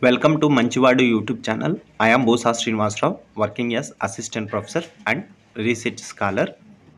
Welcome to మంచివాడు YouTube channel. I am Bosa Srinivasarao, working as assistant professor and research scholar.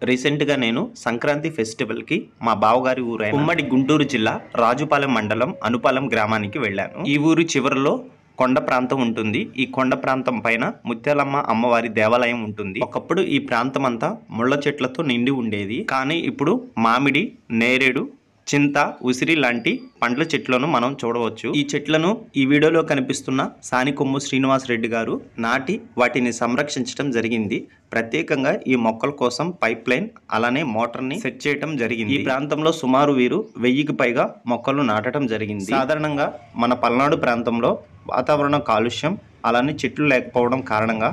రీసెంట్గా నేను సంక్రాంతి ఫెస్టివల్కి మా బావగారి ఊరైన ఉమ్మడి గుంటూరు జిల్లా రాజుపాలెం మండలం అనుపాలెం గ్రామానికి వెళ్ళాను. ఈ ఊరు చివరిలో కొండ ప్రాంతం ఉంటుంది. ఈ కొండ ప్రాంతం పైన ముత్యాలమ్మ అమ్మవారి దేవాలయం ఉంటుంది. ఒకప్పుడు ఈ ప్రాంతం అంతా ముళ్ళ చెట్లతో నిండి ఉండేది. కానీ ఇప్పుడు మామిడి, నేరేడు, చింత, ఉసిరి లాంటి పండ్ల చెట్లను మనం చూడవచ్చు. ఈ చెట్లను ఈ వీడియోలో కనిపిస్తున్న సానికొమ్ము శ్రీనివాసరెడ్డి గారు నాటి వాటిని సంరక్షించడం జరిగింది. ప్రత్యేకంగా ఈ మొక్కల కోసం పైప్ లైన్ అలానే మోటార్ని సెట్ చేయడం జరిగింది. ఈ ప్రాంతంలో సుమారు వీరు 1000కి పైగా మొక్కలు నాటడం జరిగింది. సాధారణంగా మన పల్నాడు ప్రాంతంలో వాతావరణ కాలుష్యం అలానే చెట్లు లేకపోవడం కారణంగా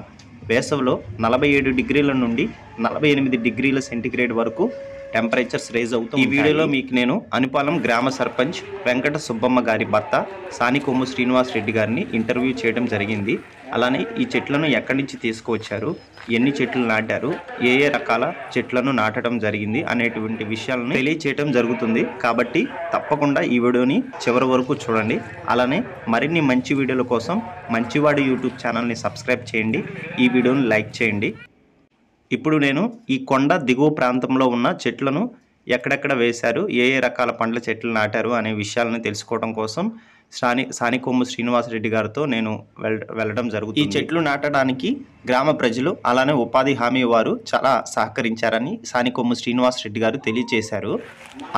వేసవిలో 47 డిగ్రీల నుండి 48 డిగ్రీల సెంటీగ్రేడ్ వరకు టెంపరేచర్స్ రేజ్ అవుతాయి. ఈ వీడియోలో మీకు నేను అనుపాలెం గ్రామ సర్పంచ్ వెంకట సుబ్బమ్మ గారి భర్త సానికొమ్ము శ్రీనివాసరెడ్డి గారిని ఇంటర్వ్యూ చేయడం జరిగింది. అలానే ఈ చెట్లను ఎక్కడి నుంచి తీసుకువచ్చారు, ఎన్ని చెట్లు నాటారు, ఏ రకాల చెట్లను నాటడం జరిగింది అనేటువంటి విషయాలను తెలియచేయడం జరుగుతుంది. కాబట్టి తప్పకుండా ఈ వీడియోని చివరి వరకు చూడండి. అలానే మరిన్ని మంచి వీడియోల కోసం మంచివాడు యూట్యూబ్ ఛానల్ని సబ్స్క్రైబ్ చేయండి. ఈ వీడియోని లైక్ చేయండి. ఇప్పుడు నేను ఈ కొండ దిగువ ప్రాంతంలో ఉన్న చెట్లను ఎక్కడెక్కడ వేశారు, ఏ రకాల పండ్ల చెట్లు నాటారు అనే విషయాలను తెలుసుకోవడం కోసం సానికొమ్ము శ్రీనివాసరెడ్డి గారితో నేను వెళ్ళడం జరుగుతుంది. ఈ చెట్లు నాటడానికి గ్రామ ప్రజలు అలానే ఉపాధి హామీ వారు చాలా సహకరించారని సానికొమ్ము శ్రీనివాసరెడ్డి గారు తెలియజేశారు.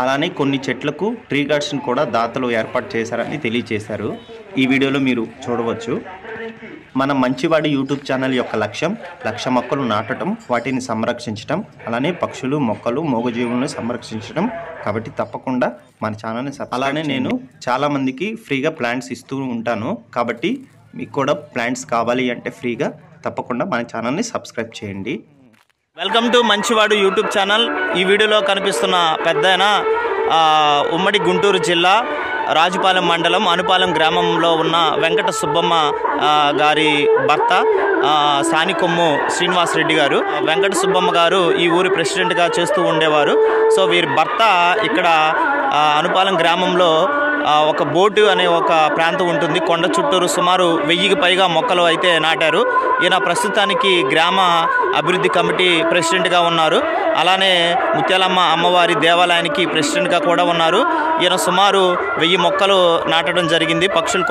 అలానే కొన్ని చెట్లకు ట్రీ గార్డ్స్ని కూడా దాతలు ఏర్పాటు చేశారని తెలియజేశారు. ఈ వీడియోలో మీరు చూడవచ్చు. మన మంచివాడి యూట్యూబ్ ఛానల్ యొక్క లక్ష్యం 1,00,000 మొక్కలు నాటడం, వాటిని సంరక్షించడం, అలానే పక్షులు, మొక్కలు, మూగజీవులను సంరక్షించడం. కాబట్టి తప్పకుండా మన ఛానల్ని అలానే నేను చాలామందికి ఫ్రీగా ప్లాంట్స్ ఇస్తూ ఉంటాను. కాబట్టి మీకు కూడా ప్లాంట్స్ కావాలి అంటే ఫ్రీగా తప్పకుండా మన ఛానల్ని సబ్స్క్రైబ్ చేయండి. వెల్కమ్ టు మంచివాడు యూట్యూబ్ ఛానల్. ఈ వీడియోలో కనిపిస్తున్న పెద్దాయన ఉమ్మడి గుంటూరు జిల్లా రాజుపాలెం మండలం అనుపాలెం గ్రామంలో ఉన్న వెంకట సుబ్బమ్మ గారి భర్త సానికొమ్ము శ్రీనివాసరెడ్డి గారు. వెంకట సుబ్బమ్మ గారు ఈ ఊరి ప్రెసిడెంట్గా చేస్తూ ఉండేవారు. సో వీరి భర్త ఇక్కడ అనుపాలెం గ్రామంలో ఒక బోటు అనే ఒక ప్రాంతం ఉంటుంది. కొండ చుట్టూరు సుమారు 1000కి పైగా మొక్కలు అయితే నాటారు. ఈయన ప్రస్తుతానికి గ్రామ అభివృద్ధి కమిటీ ప్రెసిడెంట్గా ఉన్నారు. అలానే ముత్యాలమ్మ అమ్మవారి దేవాలయానికి ప్రెసిడెంట్గా కూడా ఉన్నారు. ఈయన సుమారు 1000 మొక్కలు నాటడం జరిగింది. పక్షుల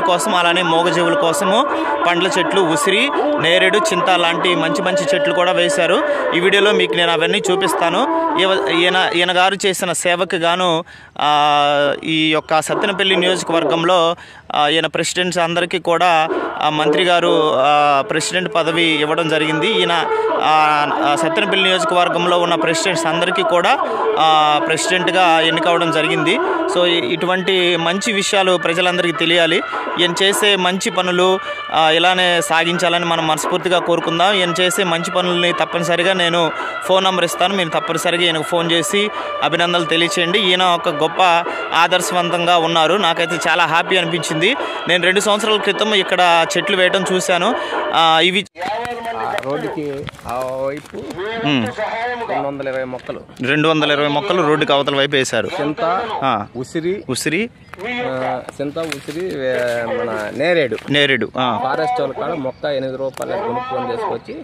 కోసం అలానే మూగజీవుల కోసము పండ్ల చెట్లు, ఉసిరి, నేరేడు, చింత లాంటి మంచి చెట్లు కూడా వేశారు. ఈ వీడియోలో మీకు నేను అవన్నీ చూపిస్తాను. ఈయన గారు చేసిన సేవకు గాను ఈ యొక్క సత్తెనపల్లి నియోజకవర్గంలో ఈయన ప్రెసిడెంట్స్ అందరికీ కూడా మంత్రి గారు ప్రెసిడెంట్ పదవి ఇవ్వడం జరిగింది. ఈయన సత్తెనపల్లి నియోజకవర్గంలో ఉన్న ప్రెసిడెంట్స్ అందరికీ కూడా ప్రెసిడెంట్గా ఎన్నికవడం జరిగింది. సో ఇటువంటి మంచి విషయాలు ప్రజలందరికీ తెలియాలి. ఈయన చేసే మంచి పనులు ఇలానే సాగించాలని మనం మనస్ఫూర్తిగా కోరుకుందాం. ఈయన చేసే మంచి పనులని తప్పనిసరిగా నేను ఫోన్ నెంబర్ ఇస్తాను. మీరు తప్పనిసరిగా ఈయనకు ఫోన్ చేసి అభినందనలు తెలియచేయండి. ఈయన ఒక గొప్ప ఆదర్శవంతంగా ఉన్నారు. నాకైతే చాలా హ్యాపీ అనిపించింది. నేను 2 సంవత్సరాల క్రితం ఇక్కడ చెట్లు వేయడం చూశాను. ఇవి రోడ్డుకి ఆ వైపు 220 మొక్కలు 220 మొక్కలు రోడ్డుకి అవతల వైపు వేశారు. చింత, ఉసిరి చింత, ఉసిరి, మన నేరేడు ఫారెస్ట్ వాళ్ళ కాడ మొక్క 8 రూపాయలు కొనుక్కొని చేసుకొచ్చి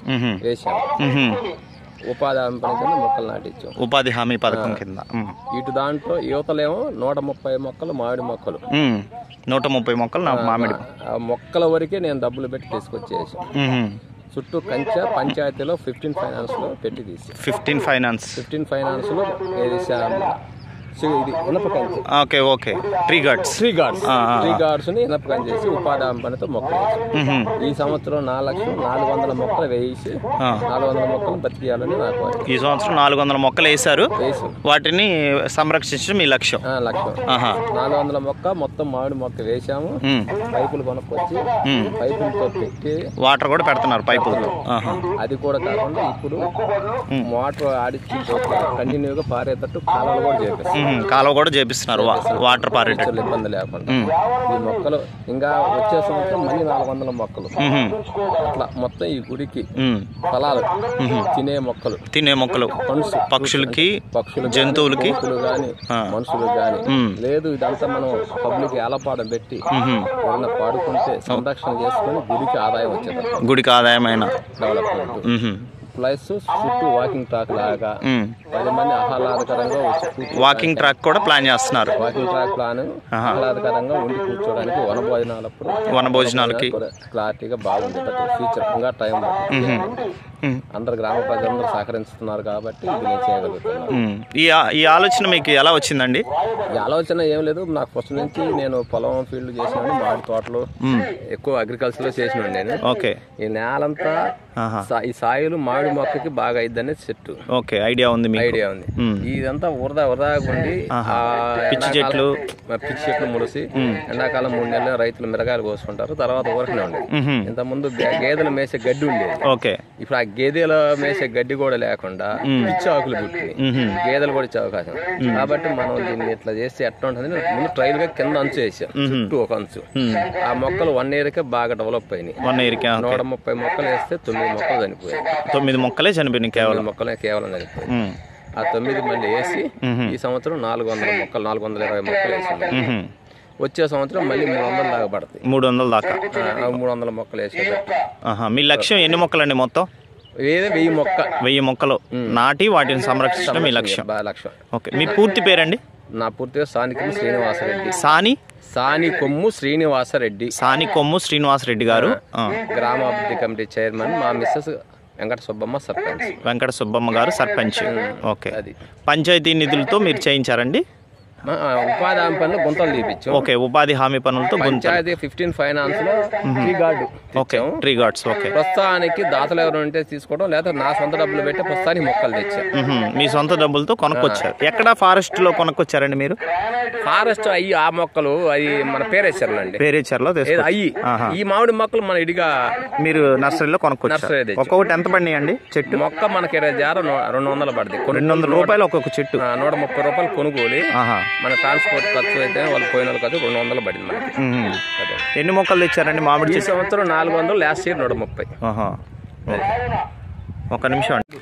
వేసాము. ఉపాధి హామీ పని కింద మొక్కలు నాటించాం. ఉపాధి హామీ పథకం కింద. ఇటు దాంట్లో యువతలేమో 130 మొక్కలు మామిడి మొక్కలు, 130 మొక్కలు మామిడి మొక్కల వరకే నేను డబ్బులు పెట్టి తీసుకొచ్చేసాను. చుట్టూ కంచె పంచాయతీలో 15 ఫైనాన్స్ లో పెట్టి తీసి 15 ఫైనాన్స్ లో ఇది ఇనప కంచె. ఓకే ట్రీ గార్డ్స్ ని ఇనప కంచె చేసి ఉపాధి హామీ పనితో మొక్కలు వేసాం. ఈ సంవత్సరం 4,400 మొక్కలు వేసి 400 మొక్కలు బతికియాలని నాకు. ఈ సంవత్సరం 400 మొక్కలు వేశారు. వాటిని సంరక్షించడం మీ లక్ష్యం. 400 మొక్క మొత్తం మామిడి మొక్క వేసాము. పైపులు కొనుక్కొచ్చి పైపులతో పెట్టి వాటర్ కూడా పెడుతున్నారు పైపులతో. అది కూడా కాకుండా ఇప్పుడు మోటార్ ఆడిచ్చి కంటిన్యూగా పారేటట్టు కాలాలు కూడా చేపిస్తాం. కాలువ కూడా చేపిస్తున్నారు వాటర్ పారేటట్టు ఇబ్బంది లేకుండా. ఈ మొక్కలు ఇంకా వచ్చే సంవత్సరం మళ్ళీ 400 మొక్కలు అట్లా మొత్తం ఈ గుడికి ఫలాలు తినే మొక్కలు పక్షులకి జంతువులకి గాని మనుషులకు గాని లేదు. ఇదంతా మనం పబ్లిక్ ఏలపాడం పెట్టి ఎవరైనా పాడుకుంటే సంరక్షణ చేసుకుని గుడికి ఆదాయమైన డెవలప్మెంట్ ప్లస్ చుట్టూ వాకింగ్ ట్రాక్ లాగా 10 మంది ఆహ్లాదకరంగా వాకింగ్ ట్రాక్ కూడా ప్లాన్ చేస్తున్నారు. వాకింగ్ ట్రాక్ ప్లాన్ ఆహ్లాదకరంగా ఉండి కూర్చోడానికి వనభోజనాలకి క్లారిటీగా బాగుంది. ఫ్యూచర్ ఇంకా టైం అందరు గ్రామ ప్రజలందరూ సహకరిస్తున్నారు కాబట్టి ఇది నేను చేయగలుగుతున్నాను. ఈ ఆలోచన మీకు ఎలా వచ్చిందండి? ఈ ఆలోచన ఏం లేదు, నాకు ఫస్ట్ నుంచి నేను పొలం ఫీల్డ్ చేసిన మామిడి తోటలు ఎక్కువ అగ్రికల్చర్ లో చేసిన నేను. ఓకే. ఈ నేలంతా ఈ సాయిలు మామిడి మొక్కకి బాగా అయిద్దని చెట్టు. ఓకే, ఐడియా ఉంది. ఇదంతా వరదా ఉండి పిచ్చి చెట్లు ములిసి ఎండాకాలం 3 నెలలు రైతులు మిరగాయలు కోసుకుంటారు. తర్వాత ఊరకనే ఉండేది. ఇంత ముందు గేదెలు మేసే గడ్డి ఉండేది. ఇప్పుడు ఆ గేదెల మేసే గడ్డి కూడా లేకుండా పిచ్చి ఆకులు పుట్టి గేదెలు కూడా ఇచ్చే అవకాశం. కాబట్టి మనం దీన్ని ఇట్లా చేస్తే ఎట్లా ఉంటుంది, ముందు ట్రైల్ గా కింద అంచు వేసాం, చుట్టూ ఒక అంచు. ఆ మొక్కలు 1 year కే బాగా డెవలప్ అయినాయి. 130 మొక్కలు వేస్తే 9 మొక్కలు చనిపోయాయి. 9 మొక్కలే చనిపోయినాయి, కేవలం చనిపోయాయి. ఆ 9 మళ్ళీ వేసి ఈ సంవత్సరం 400 మొక్కలు 420 మొక్కలు వేసింది. వచ్చే సంవత్సరం మళ్ళీ 300 దాకా పడతాయి. 300 దాకా 300 మొక్కలు వేసేటట్టు. మీ లక్ష్యం ఎన్ని మొక్కలండి మొత్తం? 1000 మొక్కలు నాటి వాటిని సంరక్షించడం మీ లక్ష్యం. ఓకే, మీ పూర్తి పేరండి? నా పూర్తిగా సానికొమ్ము శ్రీనివాసరెడ్డి. సానికొమ్ము శ్రీనివాసరెడ్డి గారు, గ్రామాభివృద్ధి కమిటీ చైర్మన్. మా మిస్సెస్ వెంకట సుబ్బమ్మ గారు సర్పంచ్. ఓకే, పంచాయతీ నిధులతో మీరు చేయించారండి? ఉపాధి హామీ పనులు గుంతలు తీపించాం. ఓకే, ఉపాధి హామీ పనులతో పంచాయతీ 15 ఫైనాన్స్ లో ట్రీ గార్డ్స్. ఓకే, ప్రస్తుతానికి దాతలు ఎవరు ఉంటే తీసుకోవడం, లేదా నా సొంత డబ్బులు పెట్టి ప్రస్తుతానికి మొక్కలు తెచ్చాను. మీ సొంత డబ్బులతో కొనుక్కొచ్చారు. ఎక్కడ ఫారెస్ట్ లో కొనుక్కొచ్చారండి మీరు? ఫారెస్ట్ అయ్యి ఆ మొక్కలు అవి మన పేరేచర్లు అండి. పేరేచర్లో అయ్యి ఈ మామిడి మొక్కలు మన ఇడిగా మీరు నర్సరీలో కొనుక్కొచ్చారు. ఒక్కొక్కటి ఎంత పడినాయండి చెట్టు? మొక్క మనకి 200 పడుతుంది. 200 రూపాయలు ఒక్కొక్క చెట్టు. 130 రూపాయలు కొనుగోలు. మన ట్రాన్స్పోర్ట్ ఖర్చు అయితే వాళ్ళు పోయిన వాళ్ళు కాదు 200 పడింది మనకి. ఎన్ని మొక్కలు తెచ్చారండి మామిడి? ఈ సంవత్సరం 400, లాస్ట్ ఇయర్ 130. ఒక నిమిషం అండి.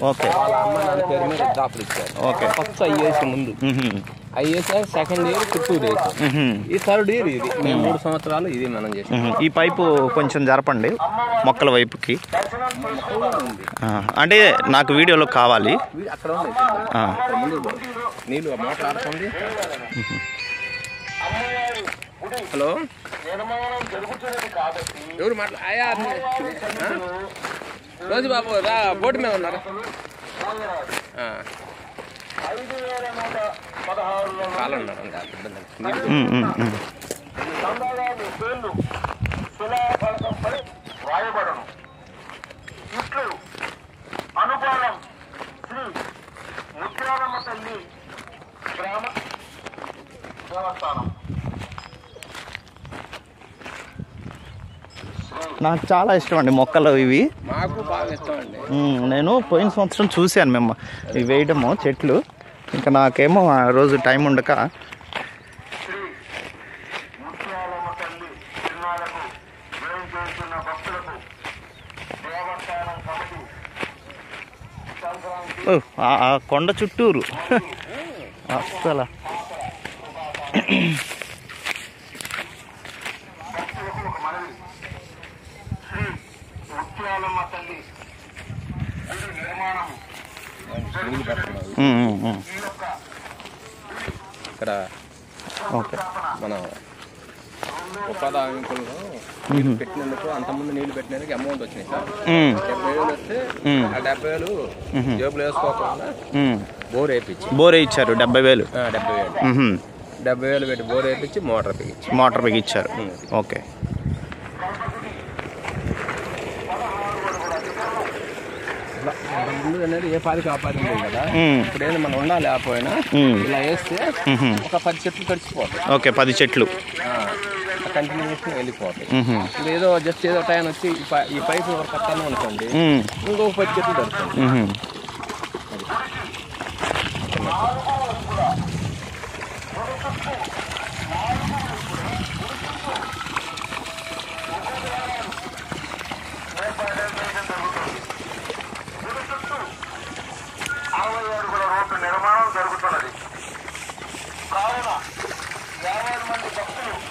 ఓకే, వాళ్ళ అమ్మ నాన్న పేరు మీద డ్రాప్లు ఇచ్చారు. ఓకే, ఫస్ట్ అయ్యేసి ముందు అయ్యేసారు. సెకండ్ ఇయర్ చిత్తూరు వేసాం. ఈ థర్డ్ ఇయర్ ఇది. మేము 3 సంవత్సరాలు ఇది మనం చేసాం. ఈ పైపు కొంచెం జరపండి మొక్కల వైపుకి. అంటే నాకు వీడియోలో కావాలి. అక్కడ నీళ్ళు మోటార్ ఆడుతుంది. హలో, ఎవరు మాట్లాడా? రోజు బాబు రా, బోటు మీద ఉన్నారా? కాలు ఉన్నారు. నాకు చాలా ఇష్టం అండి మొక్కలు ఇవి. మాకు బాగా ఇష్టం అండి. నేను పోయిన సంవత్సరం చూశాను మేము ఇవి వేయడము చెట్లు. ఇంకా నాకేమో ఆ రోజు టైం ఉండక ఆ కొండ చుట్టూరు అసలు ఇక్కడ మన ఉపాధి హామీ పనులు పెట్టినందుకు అంతకుముందు నీళ్లు పెట్టినందుకు అమౌంట్ వచ్చినాయి సార్. 70,000 వస్తే ఆ 70,000 జేబులు వేసుకోకుండా బోర్ వేయించారు. 70,000 పెట్టి బోర్ వేయించి మోటార్ బిగించారు. ఓకే, ముందు అనేది ఏ పాదికి ఆ పాది ఉండేది కదా. ఇప్పుడు ఏదో మనం ఉండాలి లేకపోయినా ఇలా వేస్తే ఒక 10 చెట్లు తడిచిపోతాయి. ఓకే, 10 చెట్లు కంటిన్యూషన్ వెళ్ళిపోతాయి. ఏదో జస్ట్ ఏదో టైం వచ్చి ఈ పైపు కట్టాను అనుకోండి, ఇంకొక 10 చెట్లు తడుతుంది.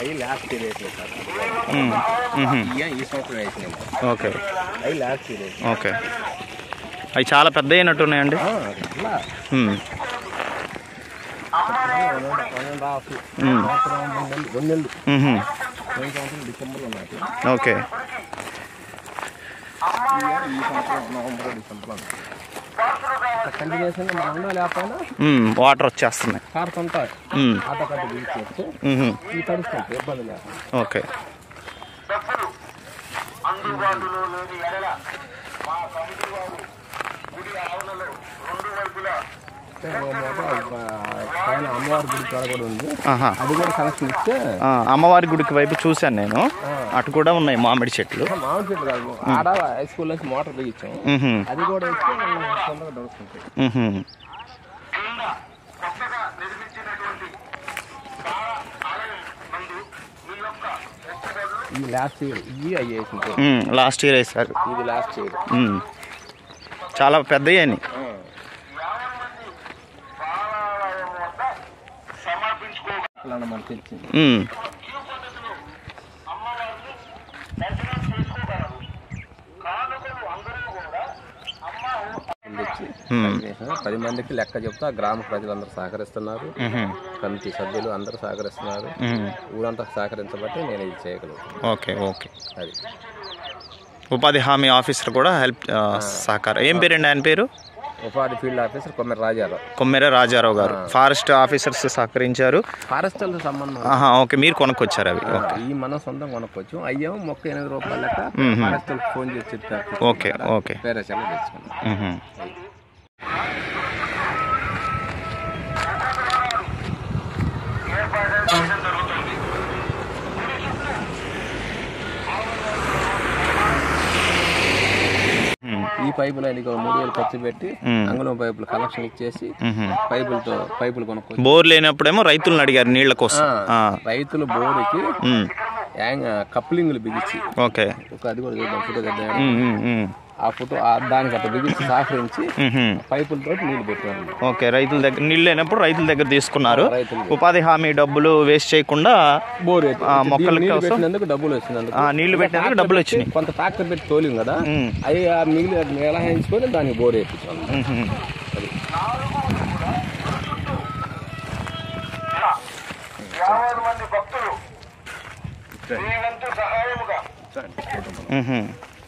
అవి లాస్ట్ ఇయర్ వేసినాయి సార్. ఈ సంవత్సరం వేసినాయి. ఓకే, అవి లాస్ట్ ఇయర్. ఓకే, అవి చాలా పెద్ద అయినట్టు ఉన్నాయండి. డిసెంబర్లో ఉన్నాయి. ఓకే, కంటిన్యూషన్గా మనం ఉండాలి. లేకపోయినా వాటర్ వచ్చేస్తున్నాయి. కారుతుంటాయి. ఆటో కట్టి తీసుకోవచ్చు. ఈ తడుస్తుంటాయి, ఇబ్బంది లేకుండా. ఓకే, పైన అమ్మవారి గుడి కాడ కూడా ఉంది. అది కూడా కనెక్షన్ ఇస్తే అమ్మవారి గుడికి వైపు చూశాను నేను. అటు కూడా ఉన్నాయి మామిడి చెట్లు. మామిడి చెట్లు కాదు, ఆడ హై స్కూల్ నుంచి మోటార్ బిగించాం. అది కూడా ఇస్తే తొందరగా దొరుకుతుంటాయి. ఇది లాస్ట్ ఇయర్. ఇవి అయ్యేసింది. లాస్ట్ ఇయర్ వేసారు. ఇది లాస్ట్ ఇయర్. చాలా పెద్దవి అని. పది మందికి లెక్క చెప్తా గ్రామ ప్రజలందరూ సహకరిస్తున్నారు. కమిటీ సభ్యులు అందరూ సహకరిస్తున్నారు. ఊరంతా సహకరించబట్టి నేను ఇది చేయగలుగుతాను. Okay, okay. అది ఉపాధి హామీ ఆఫీసర్ కూడా హెల్ప్ సహకారం. ఏం పేరండి ఆయన పేరు? ఉపాధి ఫీల్డ్ ఆఫీసర్ కొమ్మెర రాజారావు గారు. ఫారెస్ట్ ఆఫీసర్స్ సహకరించారు. ఫారెస్ట్ సంబంధం. ఓకే, మీరు కొనుక్కొచ్చారు అవి? ఈ మనం సొంతం కొనుక్కోవచ్చు. అయ్యాము మొక్క 8 రూపాయల లెక్క. ఫారెస్ట్ ఫోన్ చేసి చెప్తారు. Okay, okay. వేరే సెలవు తెచ్చుకున్నాం. ఈ పైపులు ఆయనకి 3,000 ఖర్చు పెట్టి అంగుళం పైపులు కనెక్షన్ ఇచ్చేసి పైపులు కొనుక్కో. బోర్ లేనప్పుడేమో రైతులను అడిగారు నీళ్ల కోసం. రైతులు బోర్కి కప్లింగ్లు బిగించి. ఓకే, అది కూడా చూద్దాం, ఫోటో తెద్దాం. ఆ ఫోటో దానికి అట్లా బిగించి సహకరించి పైపులతో నీళ్లు పెట్టారు. ఓకే, రైతుల దగ్గర నీళ్ళు లేనప్పుడు రైతుల దగ్గర తీసుకున్నారు. ఉపాధి హామీ డబ్బులు వేస్ట్ చేయకుండా బోర్ మొక్కలకి డబ్బులు వచ్చినందుకు, నీళ్లు పెట్టినందుకు డబ్బులు వచ్చినాయి. కొంత ట్రాక్టర్ పెట్టి తోలిం కదా, అవి మిగిలిన ఎలా వేయించుకొని దానికి బోర్ వేయించాం.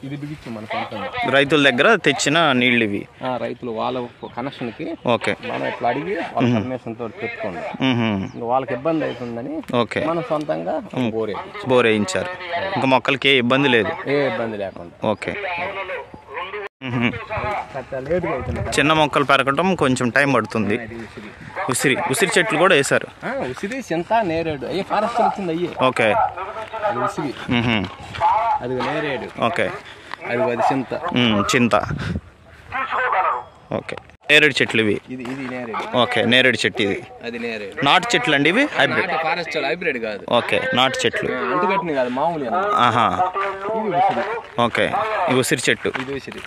ఇది బిగించి మన సొంతంగా రైతుల దగ్గర తెచ్చిన నీళ్ళు ఇవి. రైతులు వాళ్ళ కనెక్షన్ కి ఓకే మనం ఇట్లా అడిగి వాళ్ళ పర్మిషన్ తోటి పెట్టుకోండి. వాళ్ళకి ఇబ్బంది అవుతుందని ఓకే మనం సొంతంగా బోర్ వేయించారు. ఇంకా మొక్కలకి ఏ ఇబ్బంది లేదు, ఏ ఇబ్బంది లేకుండా. ఓకే. చిన్న మొక్కలు పెరగటం కొంచెం టైం పడుతుంది. ఉసిరి చెట్లు కూడా వేసారు. ఉసిరి, చింత, నేరేడు అయ్యే ఫారెస్ట్ వచ్చింది. అయ్యే ఓకే, అది ఉసిరి, అది నేరేడు. ఓకే, అది చింత. ఓకే, నేరేడు చెట్లు ఇవి. ఇది నేరేడు. ఓకే, నేరేడు చెట్టు ఇది. అది నేరేడు. నాటు చెట్లు అండి ఇవి? హైబ్రిడ్ ఫారెస్ట్ హైబ్రిడ్ కాదు. ఓకే, నాటు చెట్లు. అంటుకట్టిన కాదు, మామూలు. ఆహా, ఓకే. ఇది ఉసిరి చెట్టు. ఇది ఉసిరి.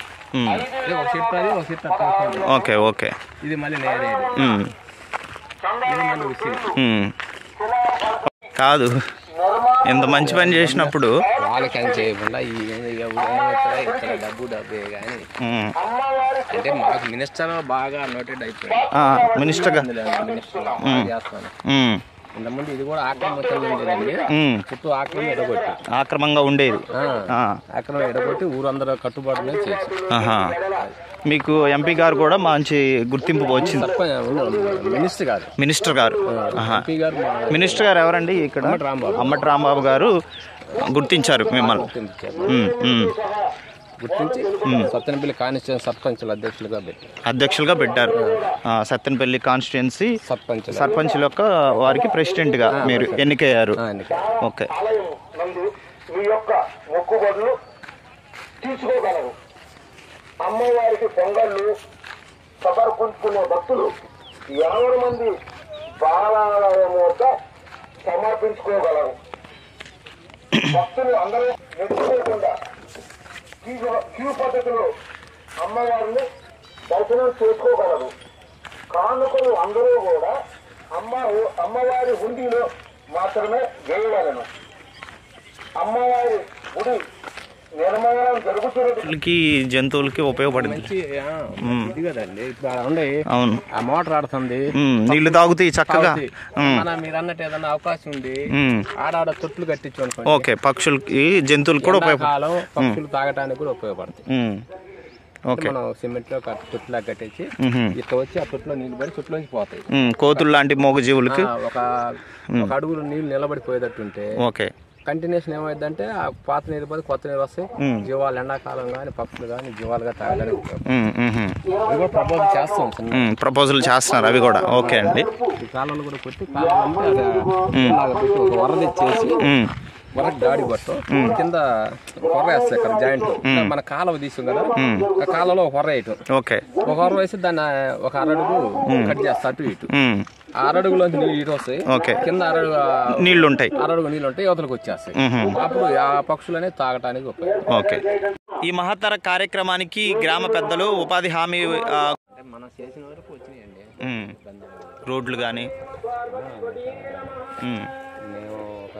Okay, okay. ఇది మళ్ళీ నేరేడు. కాదు, ఇంత మంచి పని చేసినప్పుడు వాళ్ళకి అని చేయకుండా ఇక్కడ డబ్బే కానీ అంటే మాకు మినిస్టర్ బాగా నోటెడ్ అయిపోయింది. మినిస్టర్ చేస్తాను. ఇంతకుముందు ఇది కూడా చుట్టూ ఆక్రమంగా ఉండేది. ఆక్రమం ఎడగొట్టి ఊరందరూ కట్టుబాటు మీద చేసి మీకు ఎంపీ గారు కూడా మంచి గుర్తింపు వచ్చింది. మినిస్టర్ గారు ఎవరండి ఇక్కడ? అమ్మటి రాంబాబు గారు గుర్తించారు మిమ్మల్ని. గుర్తించి సత్తెనపల్లి కాన్స్టిట్యున్సీ సర్పంచులు అధ్యక్షులుగా పెట్టారు. సత్తెనపల్లి కాన్స్టిట్యున్సీ సర్పంచుల యొక్క వారికి ప్రెసిడెంట్ గా మీరు ఎన్నికయ్యారు. ఓకే. మీ యొక్క మొక్కుబడులు తీసుకోగలరు. అమ్మవారికి పొంగళ్ళు సమర్పించుకునే భక్తులు 50 మంది బాలాలయం వద్ద సమర్పించుకోగలరు. భక్తులు అందరూ నెట్టుకోకుండా క్యూ పద్ధతిలో అమ్మవారిని దర్శనం చేసుకోగలరు. కానుకలు అందరూ కూడా అమ్మవారి హుండీలో మాత్రమే వేయగలను. అమ్మవారి గుడి నిర్మాణం జరుగుతున్నది జంతువులకి ఉపయోగపడింది. ఇది కదండి ఉండే అవును, ఆ మోటార్ ఆడుతుంది, నీళ్లు తాగుతాయి చక్కగా. మీరు అన్నట్టు ఏదన్నా అవకాశం ఉంది ఆడాడ తొట్లు కట్టించు. ఓకే, పక్షులకి జంతువులు కూడా ఉపయోగపడతాయి, పక్షులు తాగడానికి కూడా ఉపయోగపడతాయి. మనం సిమెంట్ లో తొట్టులా కట్టేసి ఇట్లా వచ్చి ఆ తొట్టులో నీళ్ళు పడి తొట్టులోంచి పోతాయి. కోతులు లాంటి మూగజీవులకి ఒక అడుగులు నీళ్లు నిలబడిపోయేటట్టుంటే ఓకే కంటిన్యూషన్ ఏమైందంటే ఆ పాత నీళ్ళు పోతే కొత్త నీళ్ళు వస్తాయి. జీవాలు ఎండాకాలం కానీ పక్షులు కానీ జీవాలుగా తాగడానికి ప్రపోజల్ చేస్తాం. ప్రపోజల్ చేస్తున్నారు అవి కూడా. ఓకే అండి, ఈ కాలంలో కూడా కొట్టి కాలంలో పెట్టి ఒక వరద ఇచ్చేసి వరకు గాడి కొట్టు కింద కొర్ర వేస్తాయి ఇక్కడ జాయింట్. మన కాలువ తీసాం కదా, ఆ కాలంలో ఒక కొర్ర వేయటం. ఒక కొర్ర వేసి దాన్ని ఒక అరడుగు కట్ చేస్తా అటు ఇటు. ఆ అరడుగులోంచి నీళ్ళు ఇటు వస్తాయి, కింద నీళ్లు ఉంటాయి, అరడుగు నీళ్ళు ఉంటాయి, యువతలకు వచ్చేస్తాయి. అప్పుడు ఆ పక్షులు అనేది తాగటానికి ఉపయోగం. ఓకే, ఈ మహత్తర కార్యక్రమానికి గ్రామ పెద్దలు ఉపాధి హామీ మనం చేసిన వరకు వచ్చినాయండి. రోడ్లు కానీ మేము ఒక